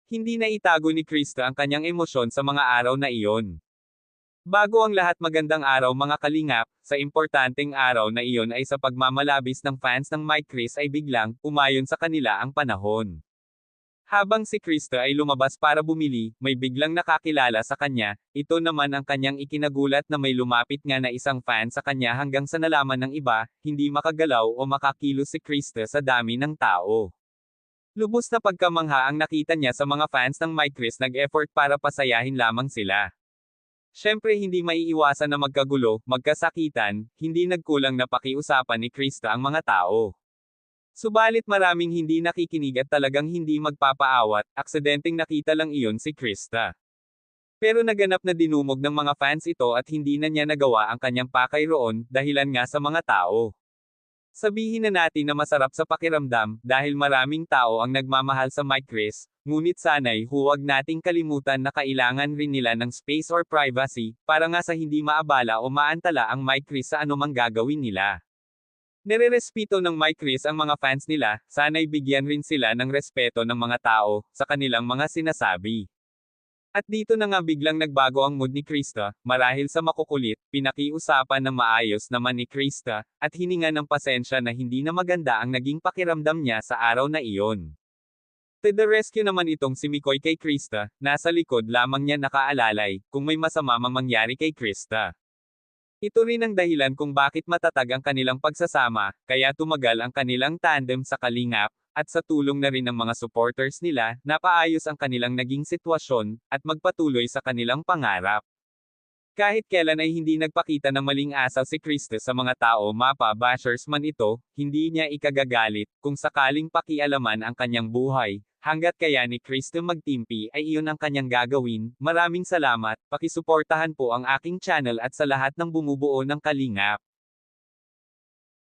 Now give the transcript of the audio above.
Hindi na itago ni Krista ang kanyang emosyon sa mga araw na iyon. Bago ang lahat, magandang araw mga kalingap, sa importanteng araw na iyon ay sa pagmamalabis ng fans ng Mike Chris ay biglang, umayon sa kanila ang panahon. Habang si Krista ay lumabas para bumili, may biglang nakakilala sa kanya, ito naman ang kanyang ikinagulat na may lumapit nga na isang fan sa kanya hanggang sa nalaman ng iba, hindi makagalaw o makakilos si Krista sa dami ng tao. Lubos na pagkamangha ang nakita niya sa mga fans ng Mike Chris, nag-effort para pasayahin lamang sila. Siyempre hindi maiiwasan na magkagulo, magkasakitan, hindi nagkulang na pakiusapan ni Krista ang mga tao. Subalit maraming hindi nakikinig at talagang hindi magpapaawat, aksidenteng nakita lang iyon si Krista. Pero naganap na dinumog ng mga fans ito at hindi na niya nagawa ang kanyang pakay roon, dahilan nga sa mga tao. Sabihin na natin na masarap sa pakiramdam, dahil maraming tao ang nagmamahal sa Mike Chris, ngunit sana'y huwag nating kalimutan na kailangan rin nila ng space or privacy, para nga sa hindi maabala o maantala ang Mike Chris sa anumang gagawin nila. Nererespeto ng Mike Chris ang mga fans nila, sana'y bigyan rin sila ng respeto ng mga tao, sa kanilang mga sinasabi. At dito na nga biglang nagbago ang mood ni Krista, marahil sa makukulit, pinakiusapan ng maayos naman ni Krista, at hininga ng pasensya na hindi na maganda ang naging pakiramdam niya sa araw na iyon. To the rescue naman itong si Mikoy kay Krista, nasa likod lamang niya nakaalalay, kung may masama mang mangyari kay Krista. Ito rin ang dahilan kung bakit matatag ang kanilang pagsasama, kaya tumagal ang kanilang tandem sa kalingap, at sa tulong na rin ng mga supporters nila, napaayos ang kanilang naging sitwasyon, at magpatuloy sa kanilang pangarap. Kahit kailan ay hindi nagpakita ng maling asal si Krista sa mga tao, mapa bashers man ito, hindi niya ikagagalit, kung sakaling pakialaman ang kanyang buhay, hanggat kaya ni Krista magtimpi ay iyon ang kanyang gagawin. Maraming salamat, pakisuportahan po ang aking channel at sa lahat ng bumubuo ng kalingap.